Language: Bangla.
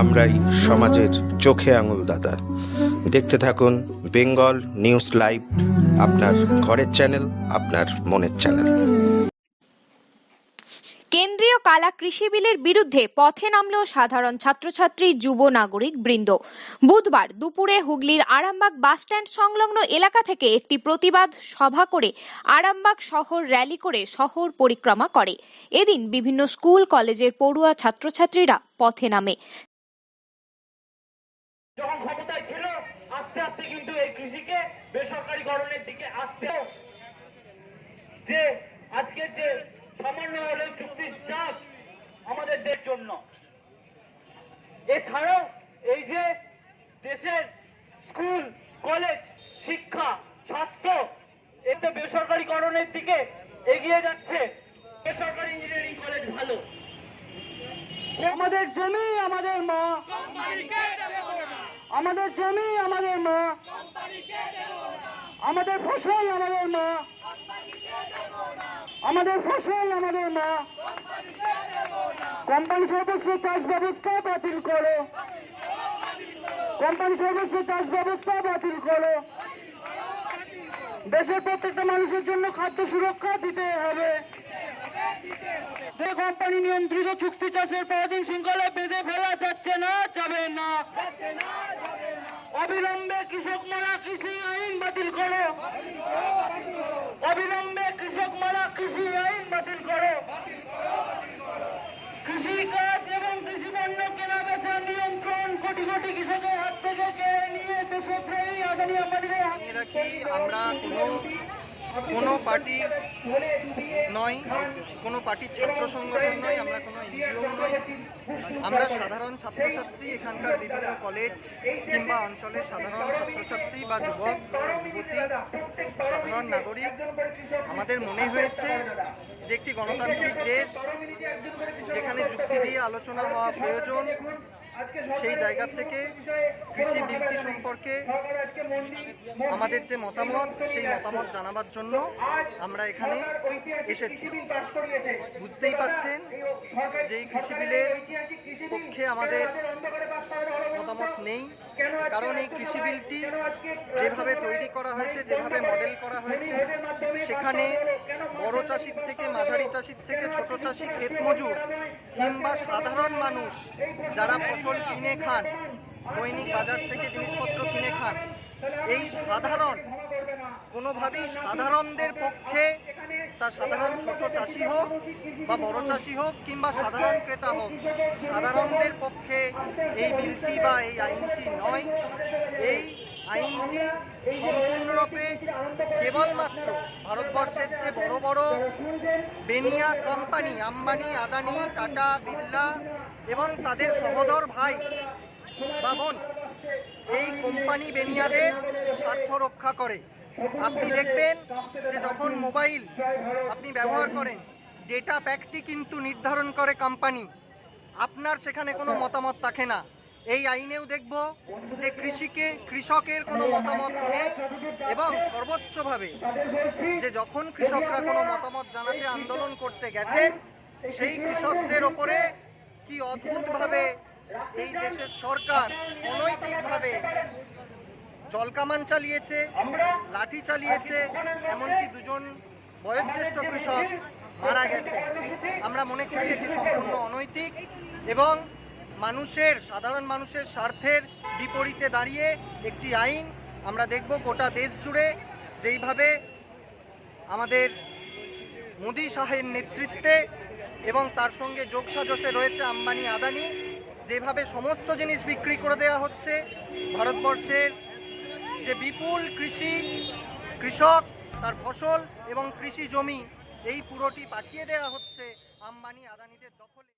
আমরাই সমাজের চোখে আঙুল দাতা। দেখতে থাকুন বেঙ্গল নিউজ লাইভ, আপনার ঘরের চ্যানেল, আপনার মনের চ্যানেল। কেন্দ্রীয় কালা কৃষি বিলের বিরুদ্ধে পথে নামল সাধারণ ছাত্রছাত্রী, যুব নাগরিক বৃন্দ। বুধবার দুপুরে হুগলির আরামবাগ বাসস্ট্যান্ড সংলগ্ন এলাকা থেকে একটি প্রতিবাদ সভা করে আরামবাগ শহর র্যালি করে শহর পরিক্রমা করে। এদিন বিভিন্ন স্কুল কলেজের পড়ুয়া ছাত্রছাত্রীরা পথে নামে। যখন ক্ষমতায় ছিল আস্তে আস্তে কিন্তু এই কৃষিকে বেসরকারীকরণের দিকে আসতে, যে আজকের যে সামান্য হলেও চুক্তির চাষ আমাদের দেশের জন্য, এছাড়াও এই যে দেশের স্কুল কলেজ শিক্ষা স্বাস্থ্য এতে বেসরকারীকরণের দিকে এগিয়ে যাচ্ছে। বেসরকারি ইঞ্জিনিয়ারিং কলেজ ভালো, আমাদের জমি আমাদের মা, আমাদের জমি আমাদের মা, আমাদের ফসল আমাদের মা, আমাদের ফসল আমাদের মা। কোম্পানি সর্বস্ব চাষ ব্যবস্থা বাতিল করো, কোম্পানি সর্বস্ব চাষ ব্যবস্থা বাতিল করো। দেশের প্রত্যেকটা মানুষের জন্য খাদ্য সুরক্ষা দিতে হবে। যে কোম্পানি নিয়ন্ত্রিত চুক্তি চাষের পরাধীন শৃঙ্খলা বেঁধে ফেলা যাচ্ছে না, যাবে না। অবিলম্বে কৃষক মারা কৃষি আইন বাতিল করো, অবিলম্বে কৃষক মারা কৃষি আইন বাতিল করো। কৃষিকাজ এবং কৃষি পণ্য কেনা বেচা নিয়ন্ত্রণ কোটি কোটি কৃষকের হাত থেকে কেড়ে নিয়ে দেশপ্রেমী আদানি আম্বানিদের আমরা কোনো পার্টির নয়, কোনো পার্টির ছাত্র সংগঠন নয়, আমরা কোনো এনজিও নয়। আমরা সাধারণ ছাত্রছাত্রী, এখানকার বিভিন্ন কলেজ কিংবা অঞ্চলের সাধারণ ছাত্রছাত্রী বা যুবক যুবতী, সাধারণ নাগরিক। আমাদের মনে হয়েছে যে একটি গণতান্ত্রিক দেশ যেখানে যুক্তি দিয়ে আলোচনা হওয়া প্রয়োজন, সেই জায়গা থেকে কৃষি বিলটি সম্পর্কে আমাদের যে মতামত, সেই মতামত জানাবার জন্য আমরা এখানে এসেছি। বুঝতেই পাচ্ছেন যে এই কৃষি বিলের পক্ষে আমাদের মতামত নেই, কারণ এই কৃষি বিলটি যেভাবে তৈরি করা হয়েছে, যেভাবে মডেল করা হয়েছে, সেখানে বড় চাষির থেকে মাঝারি চাষির থেকে ছোট চাষি, ক্ষেত মজুর কিংবা সাধারণ মানুষ যারা ফসল কিনে খান, দৈনিক বাজার থেকে জিনিসপত্র কিনে খান, এই সাধারণ কোনোভাবেই সাধারণদের পক্ষে, তা সাধারণ ছোট চাষি হোক বা বড় চাষি হোক কিংবা সাধারণ ক্রেতা হোক, সাধারণদের পক্ষে এই বিলটি বা এই আইনটি নয়। এই আইনটি সম্পূর্ণরূপে কেবলমাত্র ভারতবর্ষের যে বড় বড় বেনিয়া কোম্পানি, আম্বানি, আদানি, টাটা, বিড়লা এবং তাদের সহোদর ভাই বা বোন, এই কোম্পানি বেনিয়াদের স্বার্থ রক্ষা করে। আপনি দেখবেন যে যখন মোবাইল আপনি ব্যবহার করেন, ডেটা প্যাকটি কিন্তু নির্ধারণ করে কোম্পানি, আপনার সেখানে কোনো মতামত থাকে না। এই আইনেও দেখব যে কৃষকের কোনো মতামত নেই, এবং সর্বোচ্চভাবে যে যখন কৃষকরা কোনো মতামত জানাতে আন্দোলন করতে গেছেন, সেই কৃষকদের ওপরে কি অদ্ভুতভাবে এই দেশের সরকার অনৈতিকভাবে জলকামান চালিয়েছে, লাঠি চালিয়েছে, এমনকি দুজন বয়োজ্যেষ্ঠ কৃষক মারা গেছে। আমরা মনে করি এটি সম্পূর্ণ অনৈতিক এবং সাধারণ মানুষের স্বার্থের বিপরীতে দাঁড়িয়ে একটি আইন। আমরা দেখব গোটা দেশ জুড়ে যেইভাবে আমাদের মোদি শাহের নেতৃত্বে এবং তার সঙ্গে যোগসাজশে রয়েছে আম্বানি, আদানি, যেভাবে সমস্ত জিনিস বিক্রি করে দেওয়া হচ্ছে, ভারতবর্ষের যে বিপুল কৃষক, তার ফসল এবং কৃষি জমি, এই পুরোটি পাঠিয়ে দেওয়া হচ্ছে আম্বানি, আদানিদের দখলে।